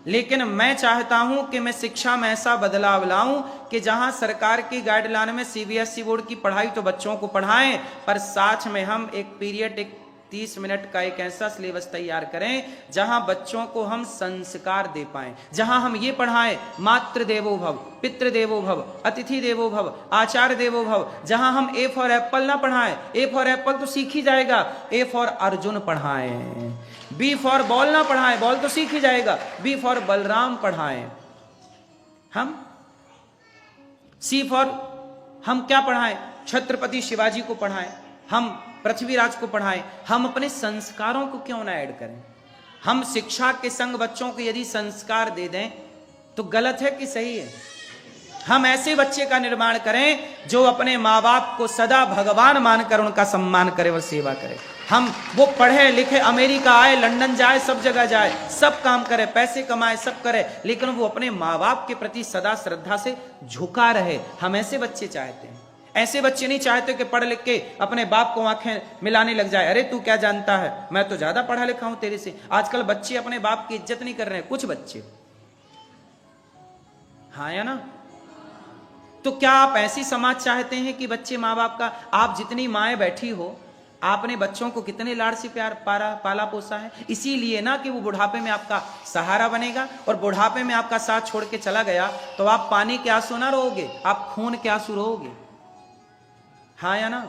लेकिन मैं चाहता हूं कि मैं शिक्षा में ऐसा बदलाव लाऊं कि जहां सरकार की गाइडलाइन में सीबीएसई बोर्ड की पढ़ाई तो बच्चों को पढ़ाएं, पर साथ में हम एक पीरियड, एक 30 मिनट का एक ऐसा सिलेबस तैयार करें जहां बच्चों को हम संस्कार दे पाएं, जहां हम ये पढ़ाएं मातृ देवो भव, पितृ देवो भव, अतिथि देवो भव, आचार्य देवो भव, जहां हम ए फॉर एप्पल ना पढ़ाएं, ए फॉर एप्पल तो सीख ही जाएगा, ए फॉर अर्जुन पढ़ाएं, बी फॉर बॉल ना पढ़ाएं, बॉल तो सीख ही जाएगा, बी फॉर बलराम पढ़ाएं, हम सी फॉर हम क्या पढ़ाएं, छत्रपति शिवाजी को पढ़ाएं, हम पृथ्वीराज को पढ़ाएं, हम अपने संस्कारों को क्यों ना ऐड करें। हम शिक्षा के संग बच्चों को यदि संस्कार दे दें तो गलत है कि सही है। हम ऐसे बच्चे का निर्माण करें जो अपने माँ बाप को सदा भगवान मानकर उनका सम्मान करे और सेवा करे। हम वो पढ़े लिखे, अमेरिका आए, लंदन जाए, सब जगह जाए, सब काम करे, पैसे कमाए, सब करे, लेकिन वो अपने माँ बाप के प्रति सदा श्रद्धा से झुका रहे। हम ऐसे बच्चे चाहते हैं। ऐसे बच्चे नहीं चाहते कि पढ़ लिख के अपने बाप को आंखें मिलाने लग जाए, अरे तू क्या जानता है, मैं तो ज्यादा पढ़ा लिखा हूं तेरे से। आजकल बच्चे अपने बाप की इज्जत नहीं कर रहे हैं, कुछ बच्चे, हाँ या ना। तो क्या आप ऐसी समाज चाहते हैं कि बच्चे माँ बाप का, आप जितनी माएँ बैठी हो, आपने बच्चों को कितने लाड़ से प्यार पाला पोसा है, इसीलिए ना कि वो बुढ़ापे में आपका सहारा बनेगा, और बुढ़ापे में आपका साथ छोड़ के चला गया तो आप पानी के आंसू ना रोओगे, आप खून के आंसू रोओगे, हाँ या ना।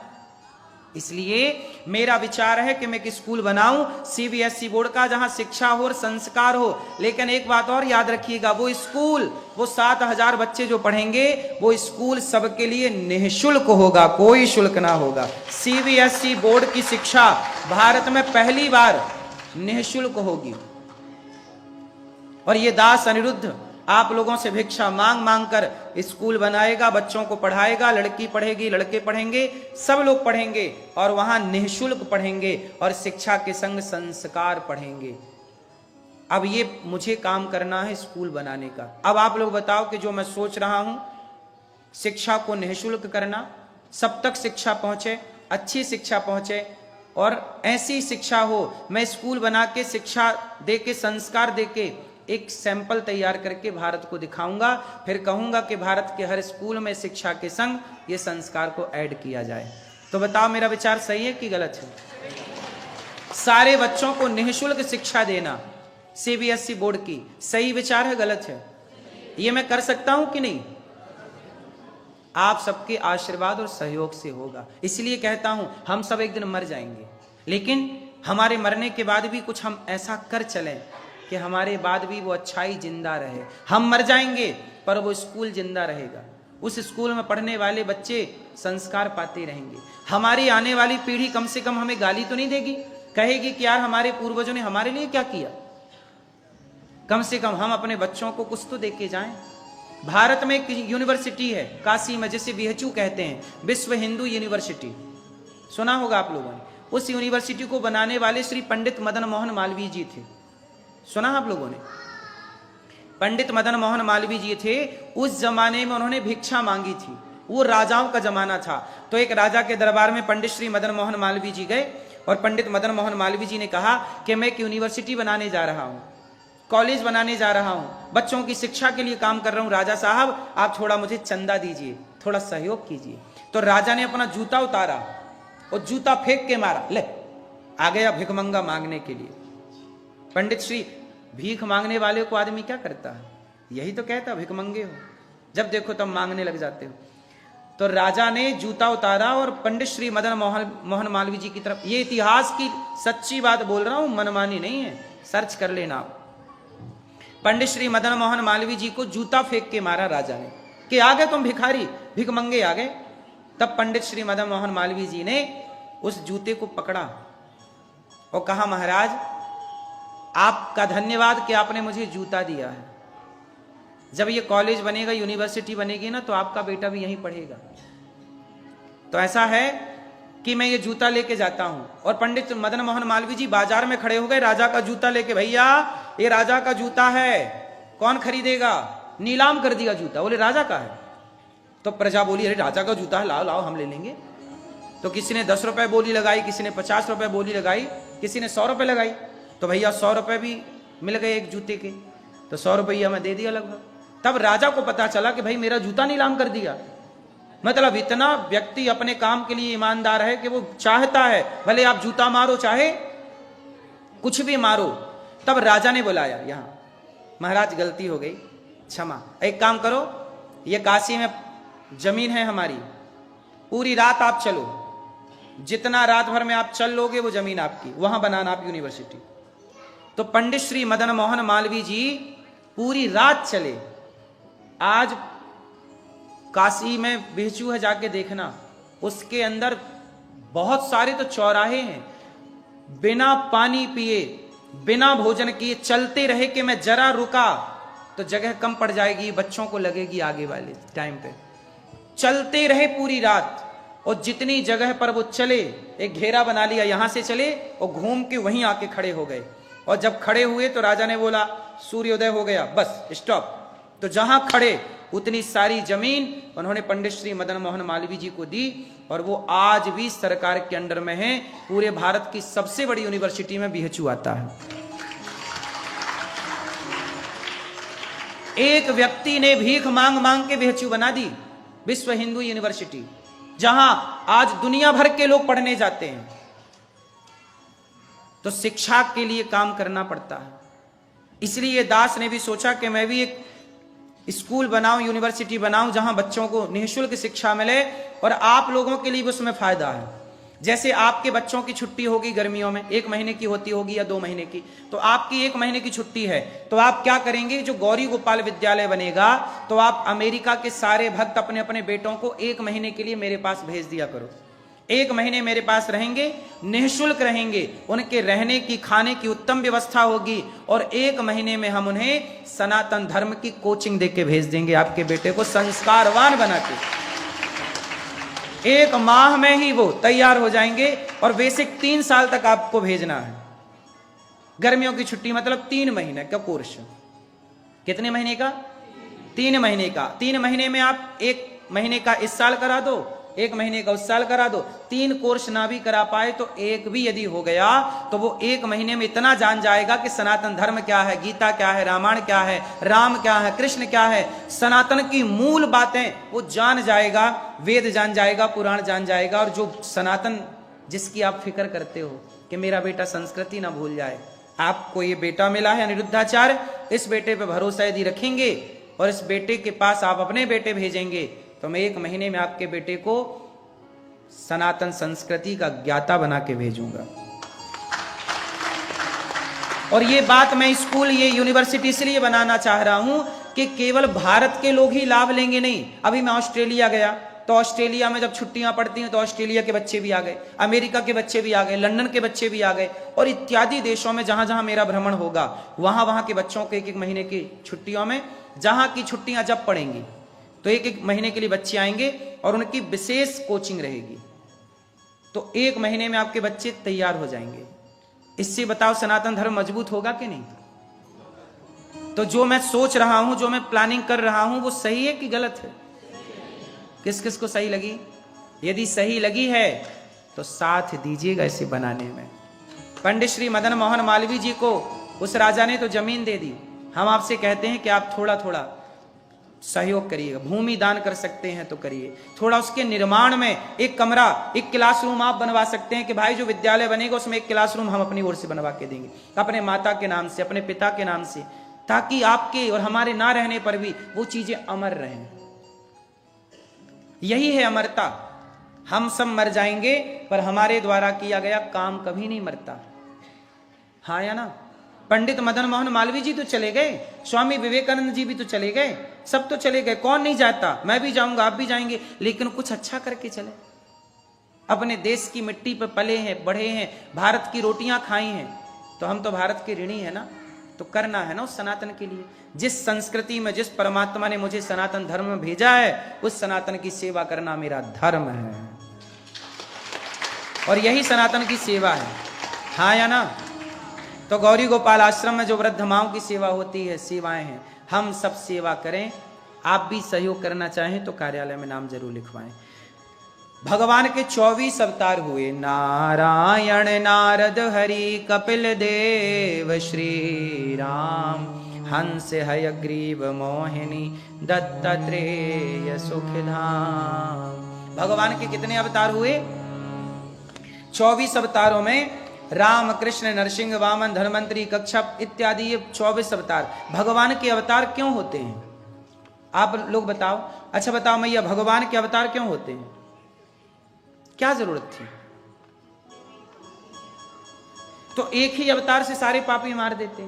इसलिए मेरा विचार है कि मैं एक स्कूल बनाऊं सीबीएसई बोर्ड का, जहां शिक्षा हो और संस्कार हो। लेकिन एक बात और याद रखिएगा, वो स्कूल, वो 7,000 बच्चे जो पढ़ेंगे, वो स्कूल सबके लिए निःशुल्क होगा, कोई शुल्क ना होगा। सीबीएसई बोर्ड की शिक्षा भारत में पहली बार निःशुल्क होगी, और ये दास अनिरुद्ध आप लोगों से भिक्षा मांग मांग कर स्कूल बनाएगा, बच्चों को पढ़ाएगा, लड़की पढ़ेगी, लड़के पढ़ेंगे, सब लोग पढ़ेंगे, और वहां निःशुल्क पढ़ेंगे और शिक्षा के संग संस्कार पढ़ेंगे। अब ये मुझे काम करना है स्कूल बनाने का। अब आप लोग बताओ कि जो मैं सोच रहा हूं, शिक्षा को निःशुल्क करना, सब तक शिक्षा पहुंचे, अच्छी शिक्षा पहुंचे, और ऐसी शिक्षा हो, मैं स्कूल बना के शिक्षा दे के, संस्कार दे के एक सैंपल तैयार करके भारत को दिखाऊंगा, फिर कहूंगा कि भारत के हर स्कूल में शिक्षा के संग ये संस्कार को ऐड किया जाए। तो बताओ मेरा विचार सही है कि गलत है? सारे बच्चों को निःशुल्क शिक्षा देना सीबीएसई बोर्ड की, सही विचार है गलत है? ये मैं कर सकता हूं कि नहीं? आप सबके आशीर्वाद और सहयोग से होगा। इसलिए कहता हूं, हम सब एक दिन मर जाएंगे, लेकिन हमारे मरने के बाद भी कुछ हम ऐसा कर चलें कि हमारे बाद भी वो अच्छाई जिंदा रहे। हम मर जाएंगे पर वो स्कूल जिंदा रहेगा, उस स्कूल में पढ़ने वाले बच्चे संस्कार पाते रहेंगे। हमारी आने वाली पीढ़ी कम से कम हमें गाली तो नहीं देगी, कहेगी कि यार हमारे पूर्वजों ने हमारे लिए क्या किया। कम से कम हम अपने बच्चों को कुछ तो दे के जाएं। भारत में एक यूनिवर्सिटी है काशी में, जिसे बीएचयू कहते हैं, विश्व हिंदू यूनिवर्सिटी, सुना होगा आप लोगों ने। उस यूनिवर्सिटी को बनाने वाले श्री पंडित मदन मोहन मालवीय जी थे, सुना आप लोगों ने? पंडित मदन मोहन मालवीय जी थे। उस जमाने में उन्होंने भिक्षा मांगी थी, वो राजाओं का जमाना था। तो एक राजा के दरबार में पंडित श्री मदन मोहन मालवीय जी गए, और पंडित मदन मोहन मालवीय जी ने कहा कि मैं एक यूनिवर्सिटी बनाने जा रहा हूं, कॉलेज बनाने जा रहा हूं, बच्चों की शिक्षा के लिए काम कर रहा हूं। राजा साहब आप थोड़ा मुझे चंदा दीजिए, थोड़ा सहयोग कीजिए। तो राजा ने अपना जूता उतारा और जूता फेंक के मारा, ले आ गया भिखमंगा मांगने के लिए। पंडित श्री, भीख मांगने वाले को आदमी क्या करता है? यही तो कहता भिखमंगे हो, जब देखो तब मांगने लग जाते हो। तो राजा ने जूता उतारा और पंडित श्री मदन मोहन मालवीय जी की तरफ, ये इतिहास की सच्ची बात बोल रहा हूं, मनमानी नहीं है, सर्च कर लेना आप। पंडित श्री मदन मोहन मालवीय जी को जूता फेंक के मारा राजा ने, कि आ गए तुम भिखारी, भिखमंगे आ गए। तब पंडित श्री मदन मोहन मालवीय जी ने उस जूते को पकड़ा और कहा, महाराज आपका धन्यवाद कि आपने मुझे जूता दिया है। जब ये कॉलेज बनेगा, यूनिवर्सिटी बनेगी ना, तो आपका बेटा भी यहीं पढ़ेगा। तो ऐसा है कि मैं ये जूता लेके जाता हूं। और पंडित मदन मोहन मालवीय जी बाजार में खड़े हो गए राजा का जूता लेके, भैया ये राजा का जूता है, कौन खरीदेगा? नीलाम कर दिया जूता, बोले राजा का है। तो प्रजा बोली, अरे राजा का जूता है, लाओ लाओ हम ले लेंगे। तो किसी ने 10 रुपए बोली लगाई, किसी ने 50 रुपए बोली लगाई, किसी ने 100 रुपए लगाई। तो भैया 100 रुपए भी मिल गए एक जूते के। तो 100 रुपया मैं दे दिया लगभग। तब राजा को पता चला कि भाई मेरा जूता नीलाम कर दिया। मतलब इतना व्यक्ति अपने काम के लिए ईमानदार है कि वो चाहता है भले आप जूता मारो चाहे कुछ भी मारो। तब राजा ने बुलाया, यहां महाराज गलती हो गई, क्षमा, एक काम करो, ये काशी में जमीन है हमारी, पूरी रात आप चलो, जितना रात भर में आप चल लोगे वो जमीन आपकी, वहां बनाना आप यूनिवर्सिटी। तो पंडित श्री मदन मोहन मालवीय जी पूरी रात चले। आज काशी में बिहचू है, जाके देखना, उसके अंदर बहुत सारे तो चौराहे हैं, बिना पानी पिए बिना भोजन किए चलते रहे कि मैं जरा रुका तो जगह कम पड़ जाएगी, बच्चों को लगेगी आगे वाले टाइम पे। चलते रहे पूरी रात, और जितनी जगह पर वो चले, एक घेरा बना लिया, यहां से चले और घूम के वहीं आके खड़े हो गए। और जब खड़े हुए तो राजा ने बोला सूर्योदय हो गया, बस स्टॉप। तो जहां खड़े उतनी सारी जमीन उन्होंने पंडित श्री मदन मोहन मालवीय जी को दी, और वो आज भी सरकार के अंडर में है। पूरे भारत की सबसे बड़ी यूनिवर्सिटी में बीएचयू आता है। एक व्यक्ति ने भीख मांग मांग के बीएचयू बना दी, विश्व हिंदू यूनिवर्सिटी, जहां आज दुनिया भर के लोग पढ़ने जाते हैं। तो शिक्षा के लिए काम करना पड़ता है। इसलिए दास ने भी सोचा कि मैं भी एक स्कूल बनाऊं, यूनिवर्सिटी बनाऊं, जहां बच्चों को निःशुल्क शिक्षा मिले और आप लोगों के लिए भी उसमें फायदा है। जैसे आपके बच्चों की छुट्टी होगी गर्मियों में, 1 महीने की होती होगी या 2 महीने की, तो आपकी 1 महीने की छुट्टी है, तो आप क्या करेंगे, जो गौरी गोपाल विद्यालय बनेगा तो आप अमेरिका के सारे भक्त अपने अपने बेटों को 1 महीने के लिए मेरे पास भेज दिया करो। 1 महीने मेरे पास रहेंगे, निःशुल्क रहेंगे, उनके रहने की खाने की उत्तम व्यवस्था होगी, और 1 महीने में हम उन्हें सनातन धर्म की कोचिंग देके भेज देंगे, आपके बेटे को संस्कारवान बना के। 1 माह में ही वो तैयार हो जाएंगे, और बेसिक 3 साल तक आपको भेजना है। गर्मियों की छुट्टी मतलब 3 महीने का कोर्स। कितने महीने का? 3 महीने का। 3 महीने में आप 1 महीने का इस साल करा दो, 1 महीने का उस साल करा दो। 3 कोर्स ना भी करा पाए तो 1 भी यदि हो गया तो वो 1 महीने में इतना जान जाएगा कि सनातन धर्म क्या है, गीता क्या है, रामायण क्या है, राम क्या है, कृष्ण क्या है, सनातन की मूल बातें वो जान जाएगा, वेद जान जाएगा, पुराण जान जाएगा। और जो सनातन जिसकी आप फिक्र करते हो कि मेरा बेटा संस्कृति ना भूल जाए, आपको ये बेटा मिला है अनिरुद्धाचार्य, इस बेटे पे भरोसा यदि रखेंगे और इस बेटे के पास आप अपने बेटे भेजेंगे तो मैं 1 महीने में आपके बेटे को सनातन संस्कृति का ज्ञाता बना के भेजूंगा। और ये बात मैं स्कूल, ये यूनिवर्सिटी इसलिए बनाना चाह रहा हूं कि केवल भारत के लोग ही लाभ लेंगे नहीं। अभी मैं ऑस्ट्रेलिया गया तो ऑस्ट्रेलिया में जब छुट्टियां पड़ती हैं तो ऑस्ट्रेलिया के बच्चे भी आ गए, अमेरिका के बच्चे भी आ गए, लंदन के बच्चे भी आ गए, और इत्यादि देशों में जहां जहां मेरा भ्रमण होगा वहां के बच्चों को 1 महीने की छुट्टियों में, जहां की छुट्टियां जब पड़ेंगी तो 1 महीने के लिए बच्चे आएंगे और उनकी विशेष कोचिंग रहेगी। तो 1 महीने में आपके बच्चे तैयार हो जाएंगे। इससे बताओ सनातन धर्म मजबूत होगा कि नहीं? तो जो मैं सोच रहा हूं, जो मैं प्लानिंग कर रहा हूं, वो सही है कि गलत है? किस किस को सही लगी? यदि सही लगी है तो साथ दीजिएगा इसे बनाने में। पंडित श्री मदन मोहन मालवीय जी को उस राजा ने तो जमीन दे दी। हम आपसे कहते हैं कि आप थोड़ा थोड़ा सहयोग करिएगा, भूमि दान कर सकते हैं तो करिए। थोड़ा उसके निर्माण में एक कमरा, एक क्लासरूम आप बनवा सकते हैं कि भाई जो विद्यालय बनेगा उसमें एक क्लासरूम हम अपनी ओर से बनवा के देंगे, अपने माता के नाम से, अपने पिता के नाम से, ताकि आपके और हमारे ना रहने पर भी वो चीजें अमर रहें। यही है अमरता। हम सब मर जाएंगे पर हमारे द्वारा किया गया काम कभी नहीं मरता। हाँ या ना? पंडित मदन मोहन मालवीय जी तो चले गए, स्वामी विवेकानंद जी भी तो चले गए, सब तो चले गए, कौन नहीं जाता? मैं भी जाऊंगा, आप भी जाएंगे, लेकिन कुछ अच्छा करके चले। अपने देश की मिट्टी पर पले हैं, बढ़े हैं, भारत की रोटियां खाई हैं, तो हम तो भारत के ऋणी है ना, तो करना है ना उस सनातन के लिए। जिस संस्कृति में, जिस परमात्मा ने मुझे सनातन धर्म में भेजा है, उस सनातन की सेवा करना मेरा धर्म है, और यही सनातन की सेवा है। हाँ या ना? तो गौरी गोपाल आश्रम में जो वृद्ध माओं की सेवा होती है, सेवाएं हैं, हम सब सेवा करें। आप भी सहयोग करना चाहें तो कार्यालय में नाम जरूर लिखवाएं। भगवान के 24 अवतार हुए, नारायण नारद हरि कपिल देव श्री राम। हंस हयग्रीव मोहिनी दत्तात्रेय सुखधाम। भगवान के कितने अवतार हुए? 24 अवतारों में राम, कृष्ण, नरसिंह, वामन, धन्वंतरी, कच्छप इत्यादि ये 24 अवतार। भगवान के अवतार क्यों होते हैं? आप लोग बताओ। अच्छा बताओ मैया, भगवान के अवतार क्यों होते हैं? क्या जरूरत थी? तो एक ही अवतार से सारे पापी मार देते।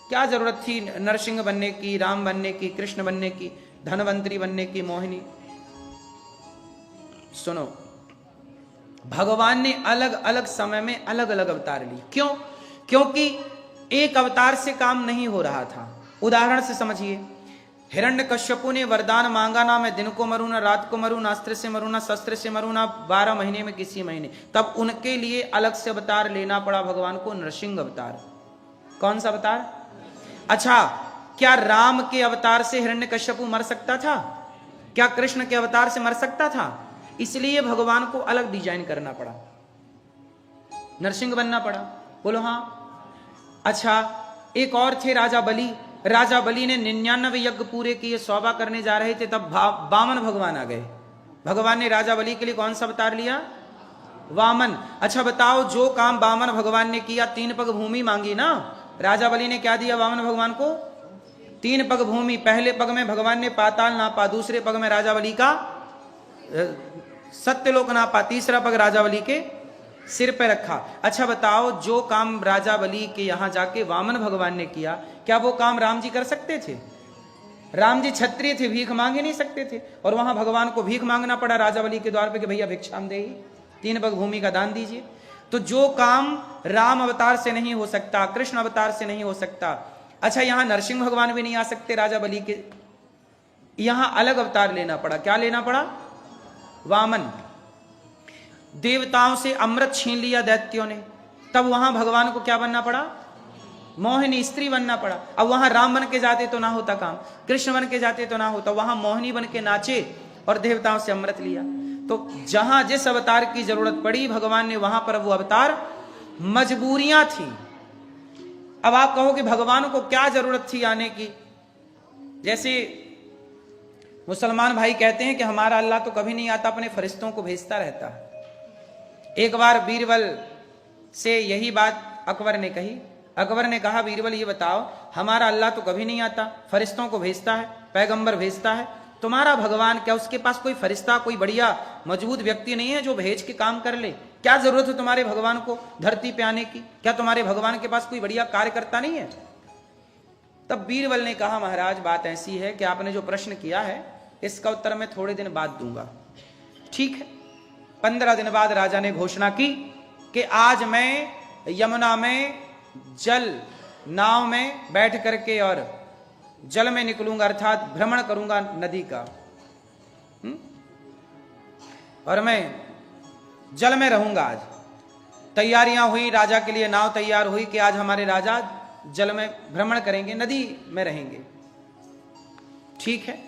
क्या जरूरत थी नरसिंह बनने की, राम बनने की, कृष्ण बनने की, धनवंतरी बनने की, मोहिनी? सुनो, भगवान ने अलग अलग समय में अलग अलग अवतार लिए। क्यों? क्योंकि एक अवतार से काम नहीं हो रहा था। उदाहरण से समझिए, हिरण्यकश्यपु ने वरदान मांगा ना मैं दिन को मरूं ना रात को मरूं, ना अस्त्र से मरूं ना शस्त्र से मरूं, ना 12 महीने में किसी महीने। तब उनके लिए अलग से अवतार लेना पड़ा भगवान को, नरसिंह अवतार। कौन सा अवतार? अच्छा, क्या राम के अवतार से हिरण्यकश्यपु मर सकता था? क्या कृष्ण के अवतार से मर सकता था? इसलिए भगवान को अलग डिजाइन करना पड़ा, नरसिंह बनना पड़ा। बोलो हाँ। अच्छा, एक और थे राजा बलि। राजा बलि ने 99 यज्ञ पूरे किए, सौबा करने जा रहे थे, तब वामन भगवान आ गए। भगवान ने राजा बलि के लिए कौन सा अवतार लिया? वामन। अच्छा बताओ, जो काम वामन भगवान ने किया, 3 पग भूमि मांगी ना, राजा बलि ने क्या दिया वामन भगवान को? 3 पग भूमि। पहले पग में भगवान ने पाताल नापा, दूसरे पग में राजा बलि का सत्यलोक नापा, तीसरा पग राजा बलि के सिर पे रखा। अच्छा बताओ, जो काम राजा बलि के यहां जाके वामन भगवान ने किया, क्या वो काम राम जी कर सकते थे? राम जी क्षत्रिय थे, भीख मांग ही नहीं सकते थे, और वहां भगवान को भीख मांगना पड़ा राजा बलि के द्वार पे कि भैया भिक्षाम दे, 3 पग भूमि का दान दीजिए। तो जो काम राम अवतार से नहीं हो सकता, कृष्ण अवतार से नहीं हो सकता, अच्छा यहां नरसिंह भगवान भी नहीं आ सकते राजा बलि के, यहां अलग अवतार लेना पड़ा। क्या लेना पड़ा? वामन। देवताओं से अमृत छीन लिया दैत्यों ने, तब वहां भगवान को क्या बनना पड़ा? मोहिनी स्त्री बनना पड़ा। अब वहां राम बन के जाते तो ना होता काम, कृष्ण बन के जाते तो ना होता, वहां मोहिनी बन के नाचे और देवताओं से अमृत लिया। तो जहां जिस अवतार की जरूरत पड़ी भगवान ने वहां पर वो अवतार, मजबूरियां थी। अब आप कहो कि भगवान को क्या जरूरत थी आने की? जैसे मुसलमान भाई कहते हैं कि हमारा अल्लाह तो कभी नहीं आता, अपने फरिश्तों को भेजता रहता है। एक बार बीरबल से यही बात अकबर ने कही। अकबर ने कहा, बीरबल ये बताओ, हमारा अल्लाह तो कभी नहीं आता, फरिश्तों को भेजता है, पैगंबर भेजता है, तुम्हारा भगवान क्या उसके पास कोई फरिश्ता, कोई बढ़िया मजबूत व्यक्ति नहीं है जो भेज के काम कर ले? क्या जरूरत है तुम्हारे भगवान को धरती पे आने की? क्या तुम्हारे भगवान के पास कोई बढ़िया कार्यकर्ता नहीं है? तब बीरबल ने कहा, महाराज बात ऐसी है कि आपने जो प्रश्न किया है इसका उत्तर मैं थोड़े दिन बाद दूंगा। ठीक है। 15 दिन बाद राजा ने घोषणा की कि आज मैं यमुना में जल नाव में बैठ करके और जल में निकलूंगा, अर्थात भ्रमण करूंगा नदी का, और मैं जल में रहूंगा। आज तैयारियां हुई, राजा के लिए नाव तैयार हुई कि आज हमारे राजा जल में भ्रमण करेंगे, नदी में रहेंगे। ठीक है।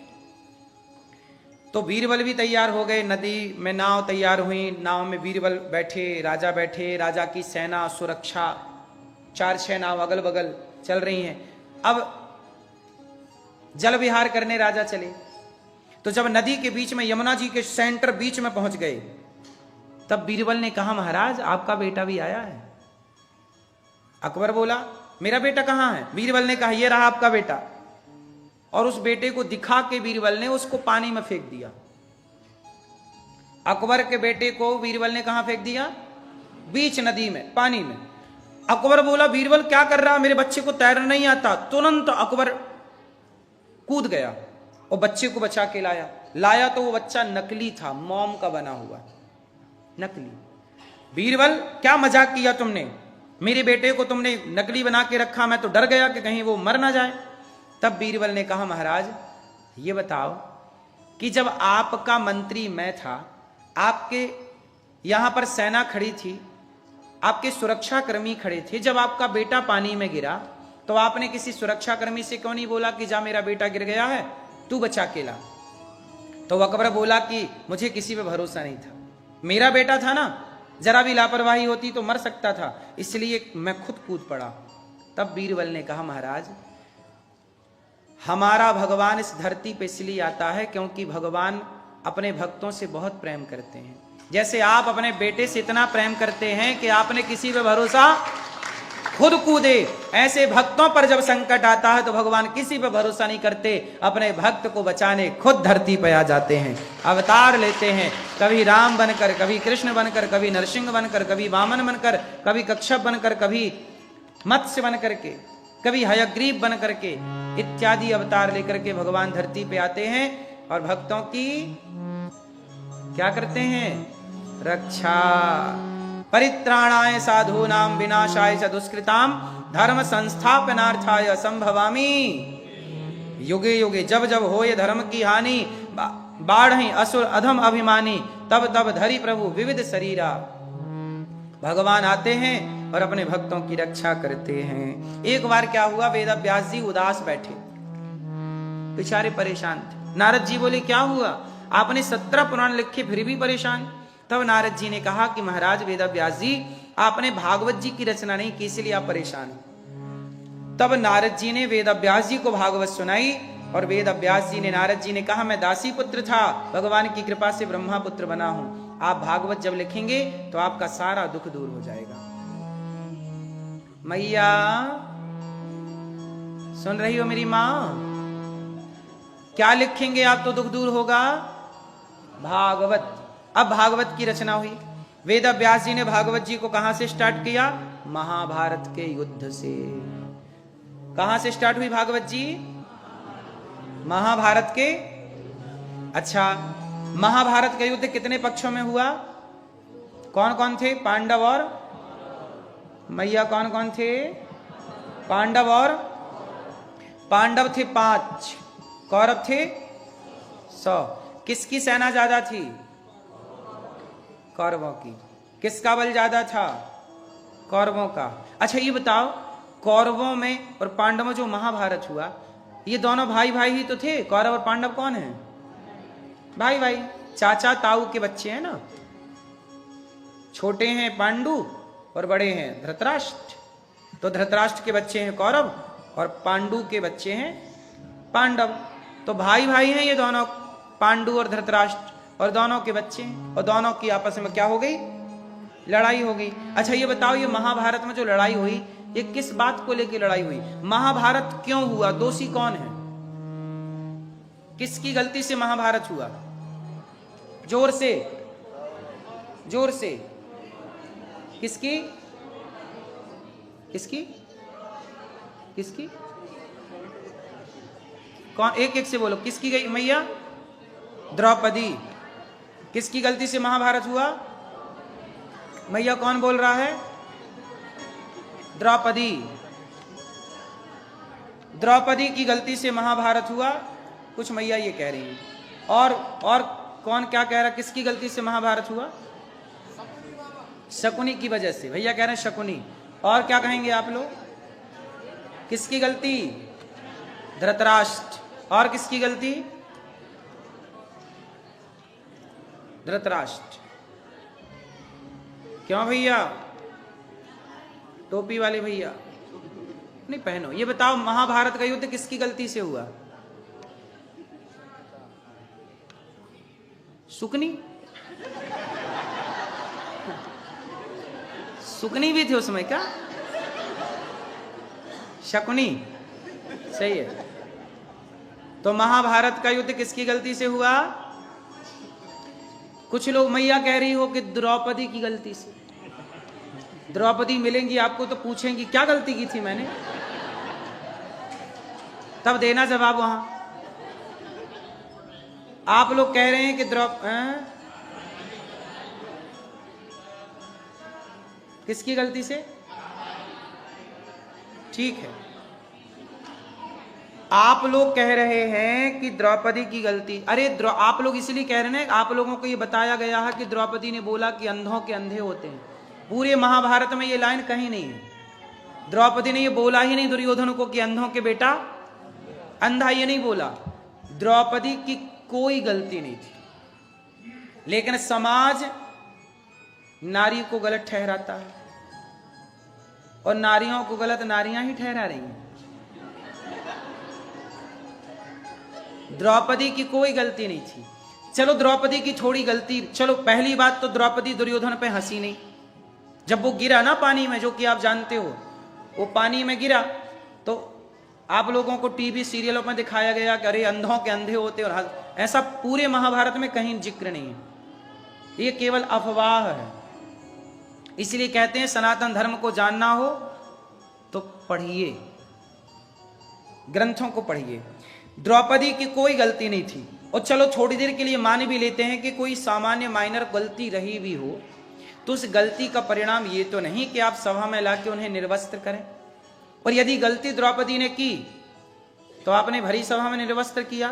तो बीरबल भी तैयार हो गए, नदी में नाव तैयार हुई, नाव में बीरबल बैठे, राजा की सेना, सुरक्षा, 4-6 नाव अगल बगल चल रही हैं। अब जल विहार करने राजा चले, तो जब नदी के बीच में, यमुना जी के सेंटर बीच में पहुंच गए, तब बीरबल ने कहा, महाराज आपका बेटा भी आया है। अकबर बोला, मेरा बेटा कहां है? बीरबल ने कहा, यह रहा आपका बेटा। और उस बेटे को दिखा के बीरबल ने उसको पानी में फेंक दिया। अकबर के बेटे को बीरबल ने कहां फेंक दिया? बीच नदी में, पानी में। अकबर बोला, बीरबल क्या कर रहा, मेरे बच्चे को तैरना नहीं आता। तुरंत अकबर कूद गया और बच्चे को बचा के लाया तो वो बच्चा नकली था, मोम का बना हुआ, नकली। बीरबल क्या मजाक किया तुमने, मेरे बेटे को तुमने नकली बना के रखा, मैं तो डर गया कि कहीं वो मर ना जाए। तब बीरबल ने कहा, महाराज ये बताओ कि जब आपका मंत्री मैं था, आपके यहां पर सेना खड़ी थी, आपके सुरक्षाकर्मी खड़े थे, जब आपका बेटा पानी में गिरा तो आपने किसी सुरक्षाकर्मी से क्यों नहीं बोला कि जा मेरा बेटा गिर गया है, तू बचा के ला? तो अकबर बोला कि मुझे किसी पे भरोसा नहीं था, मेरा बेटा था ना, जरा भी लापरवाही होती तो मर सकता था, इसलिए मैं खुद कूद पड़ा। तब बीरबल ने कहा, महाराज हमारा भगवान इस धरती पे इसलिए आता है क्योंकि भगवान अपने भक्तों से बहुत प्रेम करते हैं। जैसे आप अपने बेटे से इतना प्रेम करते हैं कि आपने किसी पे भरोसा खुद कूदे, ऐसे भक्तों पर जब संकट आता है तो भगवान किसी पे भरोसा नहीं करते, अपने भक्त को बचाने खुद धरती पे आ जाते हैं, अवतार लेते हैं, कभी राम बनकर, कभी कृष्ण बनकर, कभी नरसिंह बनकर, कभी वामन बनकर, कभी कच्छप बनकर, कभी मत्स्य बनकर के, कभी हयग्रीव बनकर के, इत्यादि अवतार लेकर के भगवान धरती पे आते हैं और भक्तों की क्या करते हैं? रक्षा। परित्राणाय साधूनां विनाशाय च दुष्कृतां धर्म संस्थापनार्थाय संभवामि युगे युगे। जब जब होए धर्म की हानि, बाढ़हि असुर अधम अभिमानी, तब तब धरि प्रभु विविध शरीरा। भगवान आते हैं और अपने भक्तों की रक्षा करते हैं। एक बार क्या हुआ, वेद व्यास जी उदास बैठे, बेचारे परेशान थे। नारद जी बोले क्या हुआ? आपने 17 पुराण लिखे फिर भी परेशान? तब नारद जी ने कहा कि महाराज वेद व्यास जी, आपने भागवत जी की रचना नहीं की, इसलिए आप परेशान हैं। तब नारद जी ने वेद व्यास जी को भागवत सुनाई और वेद व्यास जी ने, नारद जी ने कहा मैं दासी पुत्र था, भगवान की कृपा से ब्रह्मा पुत्र बना हूं, आप भागवत जब लिखेंगे तो आपका सारा दुख दूर हो जाएगा। मैया सुन रही हो मेरी मां? क्या लिखेंगे आप तो दुख दूर होगा? भागवत। अब भागवत की रचना हुई। वेद व्यास जी ने भागवत जी को कहां से स्टार्ट किया? महाभारत के युद्ध से। कहां से स्टार्ट हुई भागवत जी? महाभारत के। अच्छा, महाभारत का युद्ध कितने पक्षों में हुआ? कौन कौन थे? पांडव और मैया कौन कौन थे? पांडव और पांडव थे 5, कौरव थे 100। किसकी सेना ज्यादा थी? कौरवों की। किसका बल ज्यादा था? कौरवों का। अच्छा ये बताओ, कौरवों में और पांडवों जो महाभारत हुआ, ये दोनों भाई भाई ही तो थे। कौरव और पांडव कौन है? भाई भाई, चाचा ताऊ के बच्चे हैं ना। छोटे हैं पांडु और बड़े हैं धृतराष्ट्र। तो धृतराष्ट्र के बच्चे हैं कौरव और पांडु के बच्चे हैं पांडव। तो भाई भाई हैं ये दोनों, पांडु और धृतराष्ट्र, और दोनों के बच्चे हैं, और दोनों की आपस में क्या हो गई? लड़ाई हो गई। अच्छा ये बताओ, ये महाभारत में जो लड़ाई हुई, ये किस बात को लेकर लड़ाई हुई? महाभारत क्यों हुआ? दोषी कौन है? किसकी गलती से महाभारत हुआ? जोर से, जोर से। किसकी? किसकी? किसकी? कौन? एक एक से बोलो। किसकी गई? मैया द्रौपदी। किसकी गलती से महाभारत हुआ? मैया कौन बोल रहा है? द्रौपदी। द्रौपदी की गलती से महाभारत हुआ, कुछ मैया ये कह रही है। और कौन क्या कह रहा? किसकी गलती से महाभारत हुआ? शकुनी की वजह से। भैया कह रहे हैं शकुनी। और क्या कहेंगे आप लोग? किसकी गलती? धृतराष्ट्र। और किसकी गलती? धृतराष्ट्र। क्यों भैया? टोपी वाले भैया नहीं पहनो। ये बताओ, महाभारत का युद्ध किसकी गलती से हुआ? सुकनी? सुकनी भी थे उसमें क्या? शकुनी। सही है। तो महाभारत का युद्ध किसकी गलती से हुआ? कुछ लोग मैया कह रही हो कि द्रौपदी की गलती से। द्रौपदी मिलेंगी आपको तो पूछेंगी क्या गलती की थी मैंने, तब देना जवाब वहां। आप लोग कह रहे हैं कि किसकी गलती से? ठीक है, आप लोग कह रहे हैं कि द्रौपदी की गलती। अरे आप लोग इसलिए कह रहे हैं, आप लोगों को ये बताया गया है कि द्रौपदी ने बोला कि अंधों के अंधे होते हैं। पूरे महाभारत में ये लाइन कहीं नहीं है। द्रौपदी ने ये बोला ही नहीं दुर्योधन को कि अंधों के बेटा अंधा, ये नहीं बोला। द्रौपदी की कोई गलती नहीं थी, लेकिन समाज नारी को गलत ठहराता है और नारियों को गलत नारियां ही ठहरा रही हैं। द्रौपदी की कोई गलती नहीं थी। चलो द्रौपदी की थोड़ी गलती, चलो पहली बात तो द्रौपदी दुर्योधन पे हंसी नहीं। जब वो गिरा ना पानी में, जो कि आप जानते हो, वो पानी में गिरा तो आप लोगों को टीवी सीरियलों में दिखाया गया कि अरे अंधों के अंधे होते, और ऐसा पूरे महाभारत में कहीं जिक्र नहीं है, ये केवल अफवाह है। इसलिए कहते हैं सनातन धर्म को जानना हो तो पढ़िए, ग्रंथों को पढ़िए। द्रौपदी की कोई गलती नहीं थी, और चलो थोड़ी देर के लिए मान भी लेते हैं कि कोई सामान्य माइनर गलती रही भी हो, तो उस गलती का परिणाम ये तो नहीं कि आप सभा में लाके उन्हें निर्वस्त्र करें। और यदि गलती द्रौपदी ने की तो आपने भरी सभा में निर्वस्त्र किया,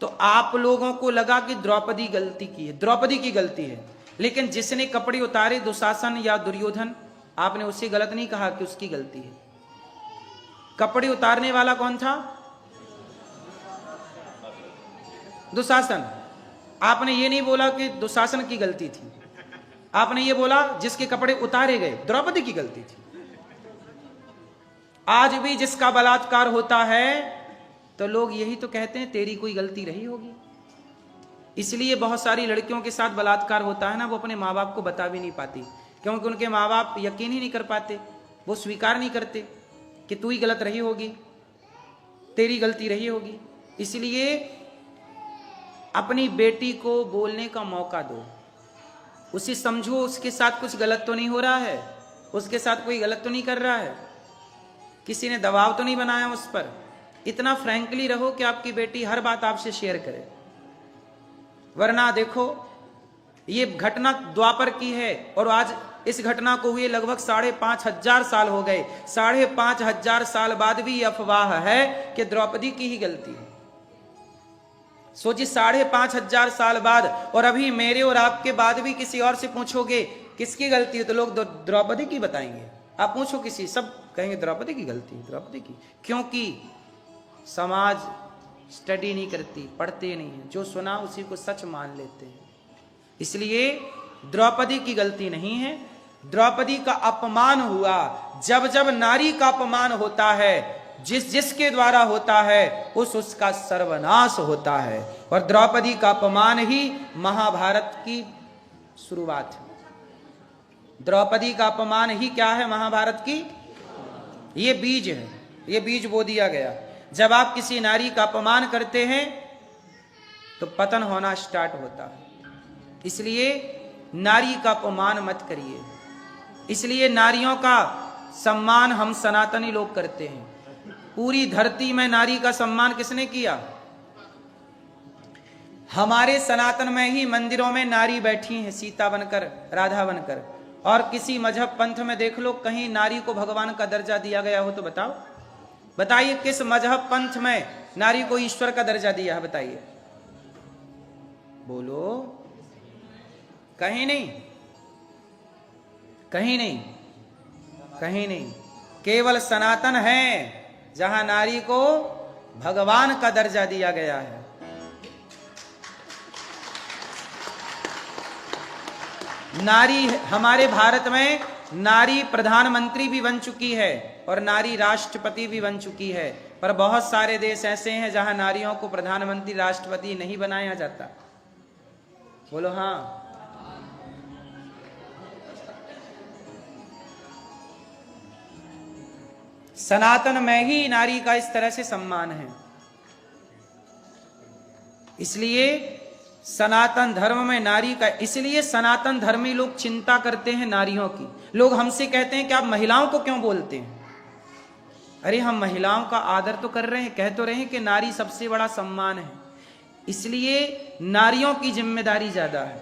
तो आप लोगों को लगा कि द्रौपदी गलती की है, द्रौपदी की गलती है। लेकिन जिसने कपड़े उतारे, दुशासन या दुर्योधन, आपने उससे गलत नहीं कहा कि उसकी गलती है। कपड़े उतारने वाला कौन था? दुशासन। आपने ये नहीं बोला कि दुशासन की गलती थी, आपने ये बोला जिसके कपड़े उतारे गए द्रौपदी की गलती थी। आज भी जिसका बलात्कार होता है तो लोग यही तो कहते हैं तेरी कोई गलती रही होगी। इसलिए बहुत सारी लड़कियों के साथ बलात्कार होता है ना, वो अपने माँ बाप को बता भी नहीं पाती, क्योंकि उनके माँ बाप यकीन ही नहीं कर पाते, वो स्वीकार नहीं करते कि तू ही गलत रही होगी, तेरी गलती रही होगी। इसलिए अपनी बेटी को बोलने का मौका दो, उसे समझो उसके साथ कुछ गलत तो नहीं हो रहा है, उसके साथ कोई गलत तो नहीं कर रहा है, किसी ने दबाव तो नहीं बनाया उस पर। इतना फ्रैंकली रहो कि आपकी बेटी हर बात आपसे शेयर करे। वरना देखो, ये घटना द्वापर की है और आज इस घटना को हुए लगभग 5,500 साल हो गए। 5,500 साल बाद भी यह अफवाह है कि द्रौपदी की ही गलती है। सोचिए 5,500 साल बाद, और अभी मेरे और आपके बाद भी किसी और से पूछोगे किसकी गलती है तो लोग द्रौपदी की बताएंगे। आप पूछो किसी, सब कहेंगे द्रौपदी की गलती, द्रौपदी की। क्योंकि समाज स्टडी नहीं करती, पढ़ते नहीं है, जो सुना उसी को सच मान लेते हैं। इसलिए द्रौपदी की गलती नहीं है। द्रौपदी का अपमान हुआ, जब जब नारी का अपमान होता है, जिसके द्वारा होता है उसका सर्वनाश होता है। और द्रौपदी का अपमान ही महाभारत की शुरुआत है। द्रौपदी का अपमान ही क्या है? महाभारत की ये बीज है, ये बीज बो दिया गया। जब आप किसी नारी का अपमान करते हैं तो पतन होना स्टार्ट होता है। इसलिए नारी का अपमान मत करिए। इसलिए नारियों का सम्मान हम सनातनी लोग करते हैं। पूरी धरती में नारी का सम्मान किसने किया? हमारे सनातन में ही मंदिरों में नारी बैठी हैं, सीता बनकर, राधा बनकर। और किसी मजहब पंथ में देख लो कहीं नारी को भगवान का दर्जा दिया गया हो तो बताओ, बताइए किस मजहब पंथ में नारी को ईश्वर का दर्जा दिया है? बताइए, बोलो। कहीं नहीं, कहीं नहीं, कहीं नहीं। केवल सनातन है जहां नारी को भगवान का दर्जा दिया गया है। नारी, हमारे भारत में नारी प्रधानमंत्री भी बन चुकी है और नारी राष्ट्रपति भी बन चुकी है। पर बहुत सारे देश ऐसे हैं जहां नारियों को प्रधानमंत्री, राष्ट्रपति नहीं बनाया जाता। बोलो हाँ। सनातन में ही नारी का इस तरह से सम्मान है। इसलिए सनातन धर्म में नारी का, इसलिए सनातन धर्मी लोग चिंता करते हैं नारियों की। लोग हमसे कहते हैं कि आप महिलाओं को क्यों बोलते हैं? अरे हम महिलाओं का आदर तो कर रहे हैं, कह तो रहे हैं कि नारी सबसे बड़ा सम्मान है। इसलिए नारियों की जिम्मेदारी ज्यादा है।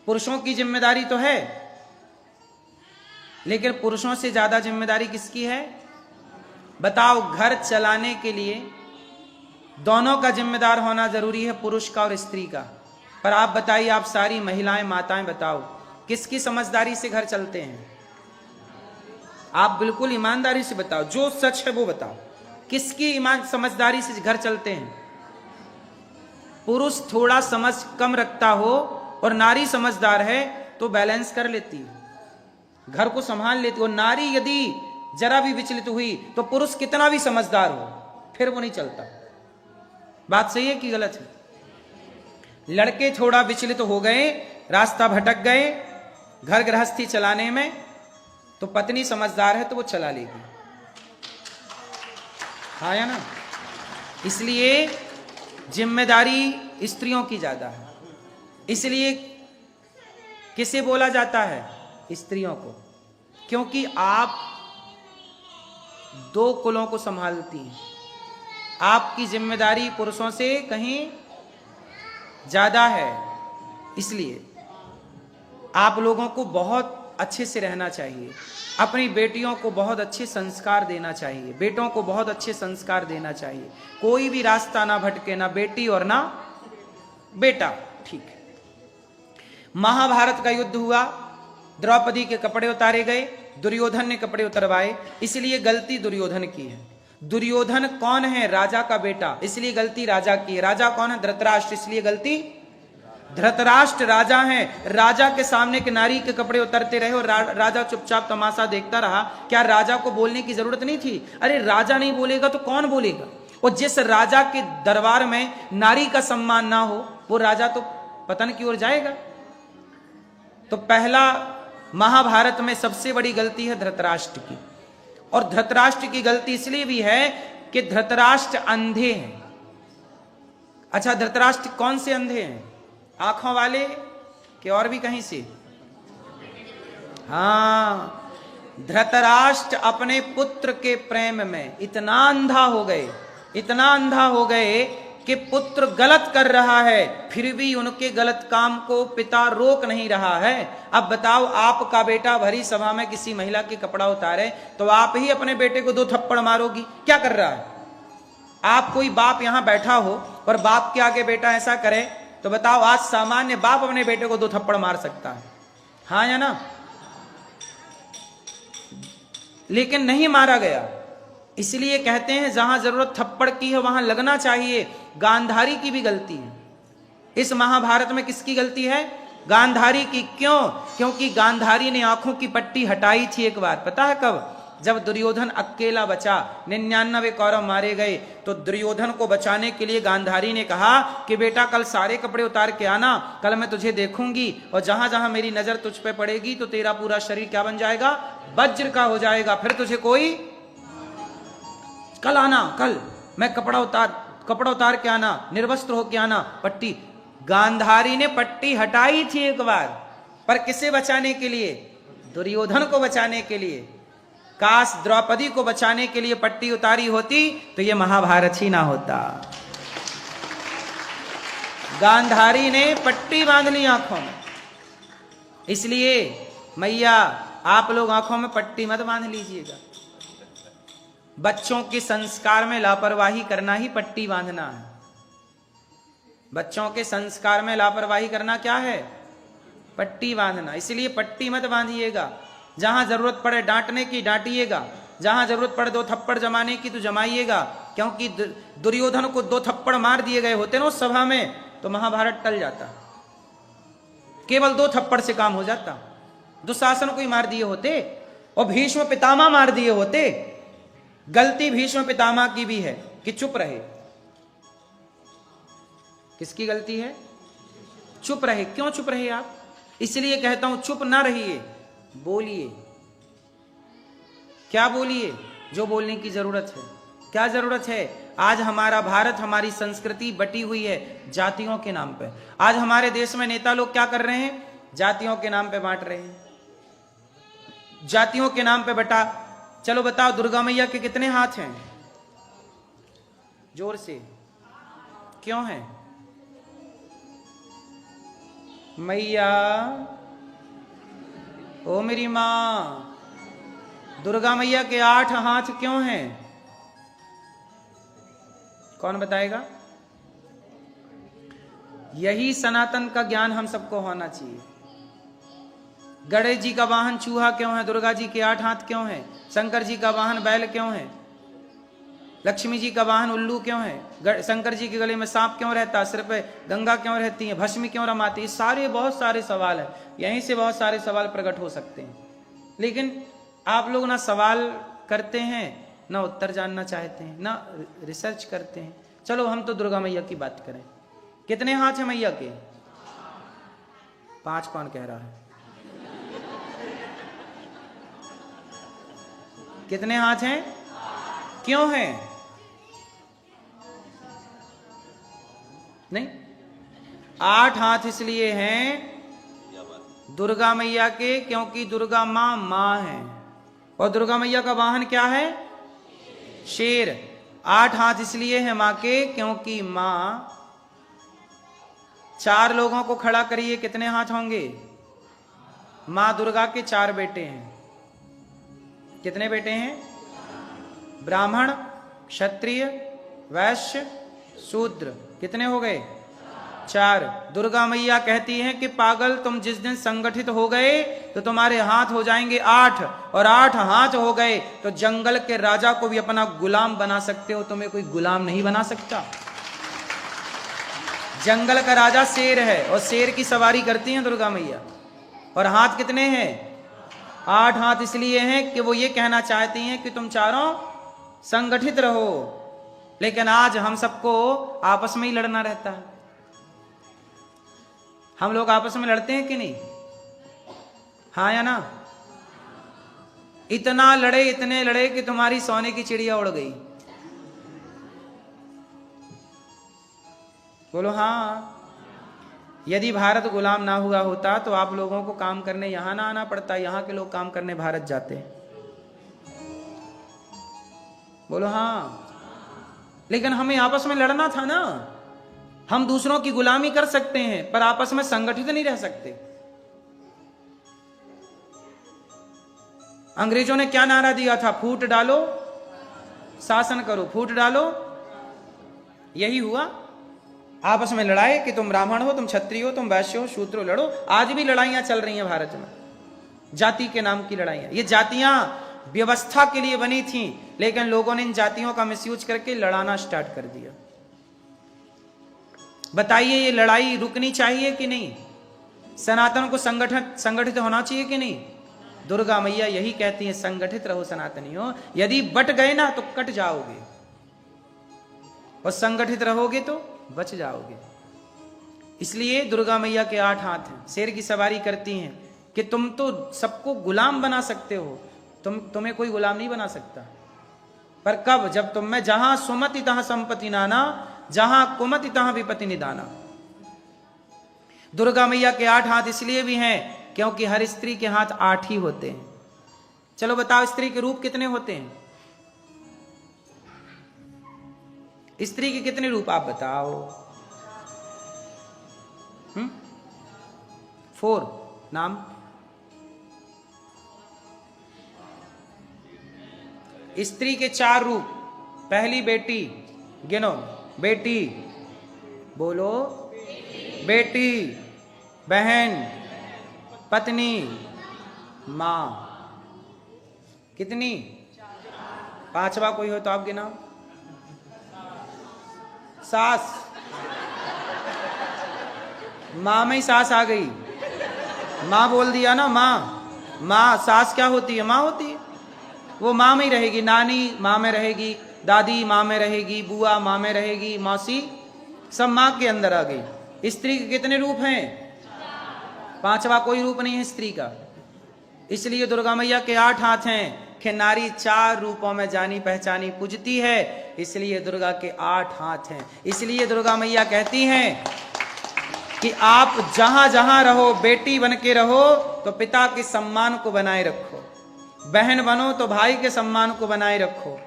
पुरुषों की जिम्मेदारी तो है, लेकिन पुरुषों से ज्यादा जिम्मेदारी किसकी है? बताओ, घर चलाने के लिए दोनों का जिम्मेदार होना जरूरी है, पुरुष का और स्त्री का। पर आप बताइए, आप सारी महिलाएं, माताएं बताओ, किसकी समझदारी से घर चलते हैं? आप बिल्कुल ईमानदारी से बताओ, जो सच है वो बताओ, किसकी समझदारी से घर चलते हैं? पुरुष थोड़ा समझ कम रखता हो और नारी समझदार है तो बैलेंस कर लेती है, घर को संभाल लेती है। और नारी यदि जरा भी विचलित हुई तो पुरुष कितना भी समझदार हो फिर वो नहीं चलता। बात सही है कि गलत है? लड़के थोड़ा विचलित हो गए, रास्ता भटक गए घर गृहस्थी चलाने में, तो पत्नी समझदार है तो वो चला लेगी, हाँ या ना? इसलिए जिम्मेदारी स्त्रियों की ज्यादा है। इसलिए किसे बोला जाता है? स्त्रियों को, क्योंकि आप दो कुलों को संभालती हैं। आपकी जिम्मेदारी पुरुषों से कहीं ज्यादा है। इसलिए आप लोगों को बहुत अच्छे से रहना चाहिए, अपनी बेटियों को बहुत अच्छे संस्कार देना चाहिए, बेटों को बहुत अच्छे संस्कार देना चाहिए। कोई भी रास्ता ना भटके, ना बेटी और ना बेटा। ठीक है, महाभारत का युद्ध हुआ, द्रौपदी के कपड़े उतारे गए, दुर्योधन ने कपड़े उतरवाए, इसलिए गलती दुर्योधन की है। दुर्योधन कौन है? राजा का बेटा, इसलिए गलती राजा की है। राजा कौन है? धृतराष्ट्र, इसलिए गलती धृतराष्ट्र राजा है। राजा के सामने के नारी के कपड़े उतरते रहे और राजा चुपचाप तमाशा देखता रहा। क्या राजा को बोलने की जरूरत नहीं थी? अरे राजा नहीं बोलेगा तो कौन बोलेगा? और जिस राजा के दरबार में नारी का सम्मान ना हो, वो राजा तो पतन की ओर जाएगा। तो पहला महाभारत में सबसे बड़ी गलती है धृतराष्ट्र की। और धृतराष्ट्र की गलती इसलिए भी है कि धृतराष्ट्र अंधे हैं। अच्छा, धृतराष्ट्र कौन से अंधे हैं? आंखों वाले कि और भी कहीं से? हाँ, धृतराष्ट्र अपने पुत्र के प्रेम में इतना अंधा हो गए, इतना अंधा हो गए कि पुत्र गलत कर रहा है, फिर भी उनके गलत काम को पिता रोक नहीं रहा है। अब बताओ, आपका बेटा भरी सभा में किसी महिला के कपड़ा उतारे तो आप ही अपने बेटे को 2 थप्पड़ मारोगी? क्या कर रहा है? आप कोई बाप यहां बैठा हो और बाप के आगे बेटा ऐसा करे तो बताओ, आज सामान्य बाप अपने बेटे को 2 थप्पड़ मार सकता है, हाँ या ना? लेकिन नहीं मारा गया। इसलिए कहते हैं जहां जरूरत थप्पड़ की है वहां लगना चाहिए। गांधारी की भी गलती है इस महाभारत में। किसकी गलती है? गांधारी की। क्यों? क्योंकि गांधारी ने आंखों की पट्टी हटाई थी एक बार। पता है कब? जब दुर्योधन अकेला बचा, 99 कौरव मारे गए, तो दुर्योधन को बचाने के लिए गांधारी ने कहा कि बेटा कल सारे कपड़े उतार के आना, कल मैं तुझे देखूंगी और जहां जहां मेरी नजर तुझ पे पड़ेगी तो तेरा पूरा शरीर क्या बन जाएगा? वज्र का हो जाएगा। फिर तुझे कोई, कल आना, कल मैं कपड़ा उतार के आना, निर्वस्त्र होके आना, पट्टी। गांधारी ने पट्टी हटाई थी एक बार, पर किसे बचाने के लिए? दुर्योधन को बचाने के लिए। काश द्रौपदी को बचाने के लिए पट्टी उतारी होती तो ये महाभारत ही ना होता। गांधारी ने पट्टी बांध ली आंखों में। इसलिए मैया, आप लोग आंखों में पट्टी मत बांध लीजिएगा। बच्चों के संस्कार में लापरवाही करना ही पट्टी बांधना है। बच्चों के संस्कार में लापरवाही करना क्या है? पट्टी बांधना। इसलिए पट्टी मत बांधिएगा। जहां जरूरत पड़े डांटने की डांटिएगा, जहां जरूरत पड़े 2 थप्पड़ जमाने की तो जमाइएगा। क्योंकि दुर्योधन को 2 थप्पड़ मार दिए गए होते ना उस सभा में तो महाभारत टल जाता। केवल 2 थप्पड़ से काम हो जाता। दुशासन को ही मार दिए होते और भीष्म पितामह मार दिए होते। गलती भीष्म पितामह की भी है कि चुप रहे। किसकी गलती है? चुप रहे। क्यों चुप रहे आप? इसलिए कहता हूं चुप ना रहिए, बोलिए। क्या बोलिए? जो बोलने की जरूरत है। क्या जरूरत है? आज हमारा भारत, हमारी संस्कृति बटी हुई है जातियों के नाम पे। आज हमारे देश में नेता लोग क्या कर रहे हैं? जातियों के नाम पे बांट रहे हैं। जातियों के नाम पे बटा। चलो बताओ, दुर्गा मैया के कितने हाथ हैं? जोर से। क्यों हैं? मैया, ओ मेरी मां, दुर्गा मैया के 8 हाथ क्यों हैं? कौन बताएगा? यही सनातन का ज्ञान हम सबको होना चाहिए। गणेश जी का वाहन चूहा क्यों है? दुर्गा जी के 8 हाथ क्यों है? शंकर जी का वाहन बैल क्यों है? लक्ष्मी जी का वाहन उल्लू क्यों है? शंकर जी के गले में सांप क्यों रहता? सिर पे गंगा क्यों रहती है? भस्म क्यों रमाती है? सारे बहुत सारे सवाल हैं। यहीं से बहुत सारे सवाल प्रकट हो सकते हैं। लेकिन आप लोग ना सवाल करते हैं ना उत्तर जानना चाहते हैं, ना रिसर्च करते हैं। चलो हम तो दुर्गा मैया की बात करें। कितने हाथ हैं मैया के? 5 कौन कह रहा है? कितने हाथ हैं? क्यों हैं? नहीं, 8 हाथ इसलिए हैं दुर्गा मैया के क्योंकि दुर्गा माँ है, और दुर्गा मैया का वाहन क्या है? शेर। 8 हाथ इसलिए है माँ के क्योंकि माँ, 4 लोगों को खड़ा करिए, कितने हाथ होंगे? माँ दुर्गा के 4 बेटे हैं। कितने बेटे हैं? ब्राह्मण, क्षत्रिय, वैश्य, शूद्र। कितने हो गए? 4। दुर्गा मैया कहती हैं कि पागल, तुम जिस दिन संगठित हो गए तो तुम्हारे हाथ हो जाएंगे 8, और 8 हाथ हो गए तो जंगल के राजा को भी अपना गुलाम बना सकते हो, तुम्हें कोई गुलाम नहीं बना सकता। जंगल का राजा शेर है, और शेर की सवारी करती हैं दुर्गा मैया। और हाथ कितने हैं? 8 हाथ इसलिए हैं कि वो ये कहना चाहती हैं कि तुम चारों संगठित रहो। लेकिन आज हम सबको आपस में ही लड़ना रहता है। हम लोग आपस में लड़ते हैं कि नहीं? हाँ या ना? इतना लड़े, इतने लड़े कि तुम्हारी सोने की चिड़िया उड़ गई। बोलो हाँ। यदि भारत गुलाम ना हुआ होता तो आप लोगों को काम करने यहां ना आना पड़ता, यहां के लोग काम करने भारत जाते। बोलो हाँ। लेकिन हमें आपस में लड़ना था ना। हम दूसरों की गुलामी कर सकते हैं पर आपस में संगठित नहीं रह सकते। अंग्रेजों ने क्या नारा दिया था? फूट डालो शासन करो, फूट डालो। यही हुआ। आपस में लड़ाए कि तुम ब्राह्मण हो, तुम क्षत्रिय हो, तुम वैश्य हो, शूद्र हो, लड़ो। आज भी लड़ाइयां चल रही हैं भारत में, जाति के नाम की लड़ाइयां। ये जातियां व्यवस्था के लिए बनी थी, लेकिन लोगों ने इन जातियों का मिसयूज करके लड़ाना स्टार्ट कर दिया। बताइए ये लड़ाई रुकनी चाहिए कि नहीं? सनातन को संगठित होना चाहिए कि नहीं? दुर्गा मैया यही कहती है, संगठित रहो सनातनियों। यदि बट गए ना तो कट जाओगे, और संगठित रहोगे तो बच जाओगे। इसलिए दुर्गा मैया के 8 हाथ हैं, शेर की सवारी करती हैं कि तुम तो सबको गुलाम बना सकते हो, तुम्हें कोई गुलाम नहीं बना सकता। पर कब? जब तुम में जहां सुमति तहां संपत्ति नाना, जहां कुमति तहां विपत्ति निदाना। दुर्गा मैया के 8 हाथ इसलिए भी हैं क्योंकि हर स्त्री के हाथ 8 ही होते हैं। चलो बताओ, स्त्री के रूप कितने होते हैं? स्त्री के कितने रूप आप बताओ? 4 नाम। स्त्री के 4 रूप। पहली बेटी, गिनो। बेटी, बोलो। बेटी, बहन, पत्नी, मां। कितनी? 5वां कोई हो तो आप गिनाओ। सास। मां में ही सास आ गई। मां बोल दिया ना, मां। मां, सास क्या होती है? मां होती है। वो मां में ही रहेगी। नानी मां में रहेगी, दादी मां में रहेगी, बुआ मां में रहेगी, मौसी, सब मां के अंदर आ गई। स्त्री के कितने रूप हैं? 5वां कोई रूप नहीं है स्त्री का। इसलिए दुर्गा मैया के 8 हाथ हैं कि नारी 4 रूपों में जानी पहचानी पूजती है। इसलिए दुर्गा के 8 हाथ हैं। इसलिए दुर्गा मैया कहती हैं कि आप जहां जहां रहो, बेटी बन के रहो तो पिता के सम्मान को बनाए रखो, बहन बनो तो भाई के सम्मान को बनाए रखो,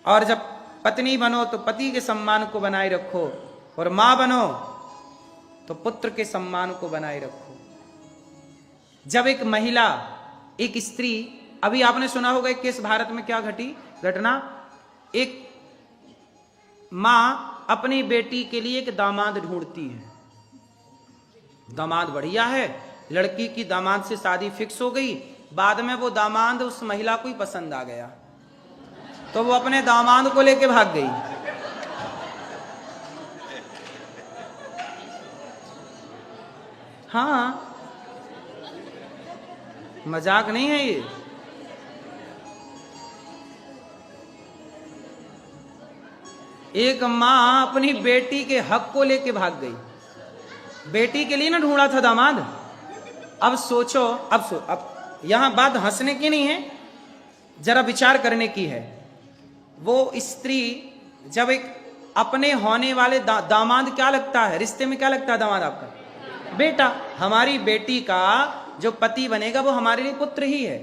और जब पत्नी बनो तो पति के सम्मान को बनाए रखो, और मां बनो तो पुत्र के सम्मान को बनाए रखो। जब एक महिला, एक स्त्री, अभी आपने सुना होगा एक केस भारत में क्या घटी घटना। एक मां अपनी बेटी के लिए एक दामाद ढूंढती है। दामाद बढ़िया है, लड़की की दामाद से शादी फिक्स हो गई। बाद में वो दामाद उस महिला को ही पसंद आ गया, तो वो अपने दामाद को लेके भाग गई। हाँ, मजाक नहीं है ये। एक माँ अपनी बेटी के हक को लेके भाग गई, बेटी के लिए ना ढूंढा था दामाद। अब सोचो, अब यहां बात हंसने की नहीं है, जरा विचार करने की है। वो स्त्री जब एक अपने होने वाले दामाद क्या लगता है, रिश्ते में क्या लगता है दामाद आपका? बेटा। हमारी बेटी का जो पति बनेगा वो हमारे लिए पुत्र ही है।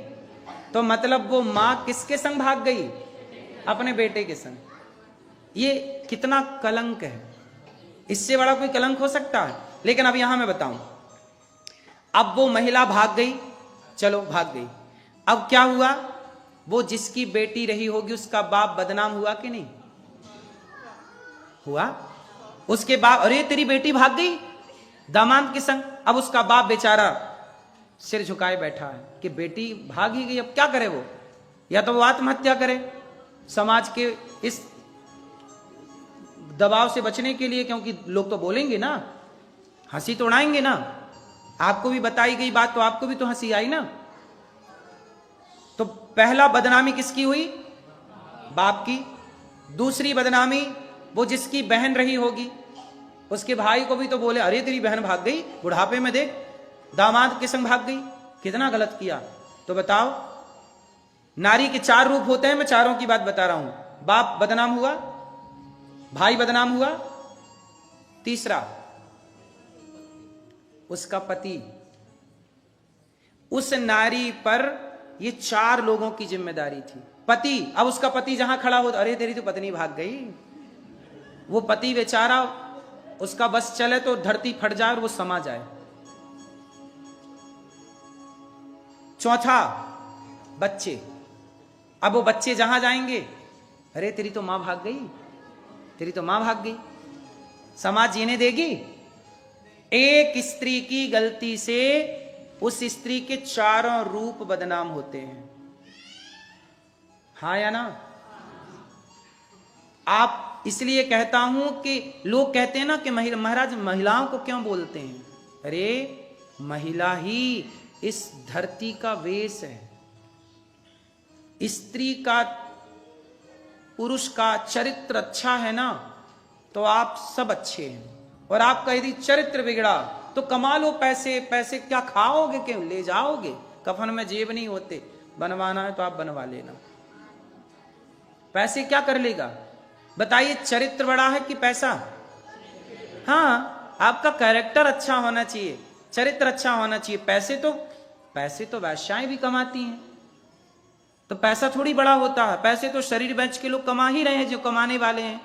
तो मतलब वो माँ किसके संग भाग गई? अपने बेटे के संग। ये कितना कलंक है, इससे बड़ा कोई कलंक हो सकता है? लेकिन अब यहां मैं बताऊं, अब वो महिला भाग गई, चलो भाग गई, अब क्या हुआ? वो जिसकी बेटी रही होगी उसका बाप बदनाम हुआ कि नहीं हुआ? उसके बाप, अरे तेरी बेटी भाग गई दामाद के संग। अब उसका बाप बेचारा सिर झुकाए बैठा है कि बेटी भाग ही गई, अब क्या करे वो? या तो वो आत्महत्या करे समाज के इस दबाव से बचने के लिए, क्योंकि लोग तो बोलेंगे ना, हंसी तो उड़ाएंगे ना। आपको भी बताई गई बात तो आपको भी तो हंसी आई ना। तो पहला बदनामी किसकी हुई? बाप की। दूसरी बदनामी वो जिसकी बहन रही होगी, उसके भाई को भी तो बोले, अरे तेरी बहन भाग गई बुढ़ापे में, देख दामाद के संग भाग गई, कितना गलत किया। तो बताओ, नारी के 4 रूप होते हैं, मैं चारों की बात बता रहा हूं। बाप बदनाम हुआ, भाई बदनाम हुआ, तीसरा उसका पति। उस नारी पर ये 4 लोगों की जिम्मेदारी थी। पति, अब उसका पति जहां खड़ा हो, अरे तेरी तो पत्नी भाग गई, वो पति बेचारा, उसका बस चले तो धरती फट जाए और वो समा जाए। चौथा बच्चे, अब वो बच्चे जहां जाएंगे, अरे तेरी तो मां भाग गई, तेरी तो मां भाग गई, समाज जीने देगी? एक स्त्री की गलती से उस स्त्री के 4 रूप बदनाम होते हैं, हाँ या ना? आप, इसलिए कहता हूं कि लोग कहते हैं ना कि महाराज महिलाओं को क्यों बोलते हैं? अरे महिला ही इस धरती का वेश है। स्त्री का, पुरुष का चरित्र अच्छा है ना, तो आप सब अच्छे हैं। और आपका यदि चरित्र बिगड़ा तो कमा लो पैसे, पैसे क्या खाओगे, क्यों ले जाओगे? कफन में जेब नहीं होते, बनवाना है तो आप बनवा लेना, पैसे क्या कर लेगा? बताइए, चरित्र बड़ा है कि पैसा? हाँ, आपका कैरेक्टर अच्छा होना चाहिए, चरित्र अच्छा होना चाहिए। पैसे तो वैश्याएं भी कमाती हैं, तो पैसा थोड़ी बड़ा होता है। पैसे तो शरीर बेच के लोग कमा ही रहे हैं, जो कमाने वाले हैं।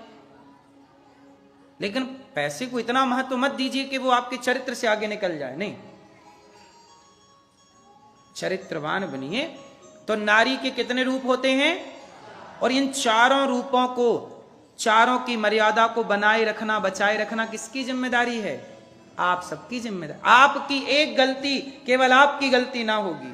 लेकिन पैसे को इतना महत्व मत दीजिए कि वो आपके चरित्र से आगे निकल जाए, नहीं, चरित्रवान बनिए। तो नारी के कितने रूप होते हैं? और इन 4 रूपों को, 4 की मर्यादा को बनाए रखना, बचाए रखना किसकी जिम्मेदारी है? आप सबकी जिम्मेदारी। आपकी एक गलती, केवल आपकी गलती ना होगी,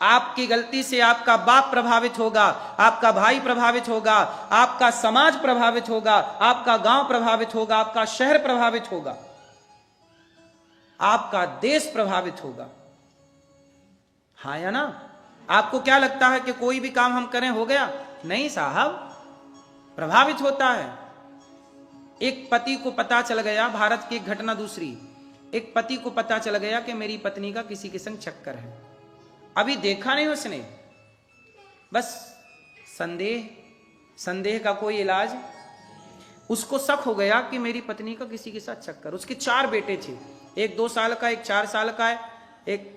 आपकी गलती से आपका बाप प्रभावित होगा, आपका भाई प्रभावित होगा, आपका समाज प्रभावित होगा, आपका गांव प्रभावित होगा, आपका शहर प्रभावित होगा, आपका देश प्रभावित होगा, हाँ या ना? आपको क्या लगता है कि कोई भी काम हम करें हो गया? नहीं साहब, प्रभावित होता है। एक पति को पता चल गया, भारत की एक घटना दूसरी, एक पति को पता चल गया कि मेरी पत्नी का किसी के संग चक्कर है। अभी देखा नहीं उसने, बस संदेह का कोई इलाज। उसको शक हो गया कि मेरी पत्नी का किसी के साथ चक्कर। उसके 4 बेटे थे, एक 2 साल का, एक 4 साल का है, एक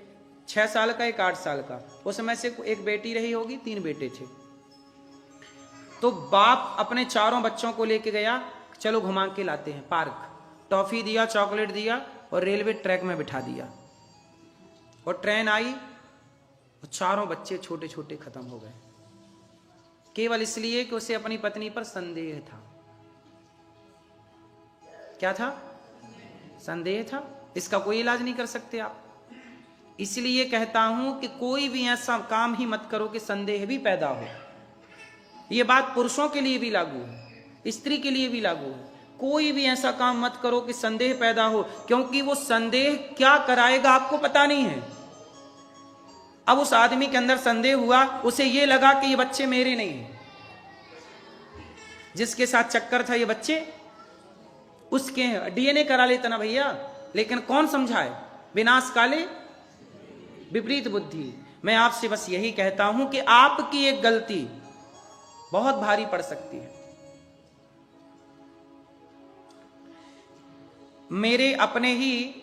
6 साल का, एक 8 साल का। उस समय से एक बेटी रही होगी, 3 बेटे थे। तो बाप अपने 4 बच्चों को लेके गया, चलो घुमा के लाते हैं पार्क। टॉफी दिया, चॉकलेट दिया और रेलवे ट्रैक में बिठा दिया। और ट्रेन आई, 4 बच्चे छोटे छोटे खत्म हो गए, केवल इसलिए कि उसे अपनी पत्नी पर संदेह था। क्या था? संदेह था। इसका कोई इलाज नहीं कर सकते आप। इसलिए कहता हूं कि कोई भी ऐसा काम ही मत करो कि संदेह भी पैदा हो। यह बात पुरुषों के लिए भी लागू है, स्त्री के लिए भी लागू है। कोई भी ऐसा काम मत करो कि संदेह पैदा हो, क्योंकि वो संदेह क्या कराएगा आपको पता नहीं है। अब उस आदमी के अंदर संदेह हुआ, उसे ये लगा कि ये बच्चे मेरे नहीं हैं, जिसके साथ चक्कर था ये बच्चे उसके हैं। डीएनए करा लेता ना भैया, लेकिन कौन समझाए? विनाश काले विपरीत बुद्धि। मैं आपसे बस यही कहता हूं कि आपकी एक गलती बहुत भारी पड़ सकती है। मेरे अपने ही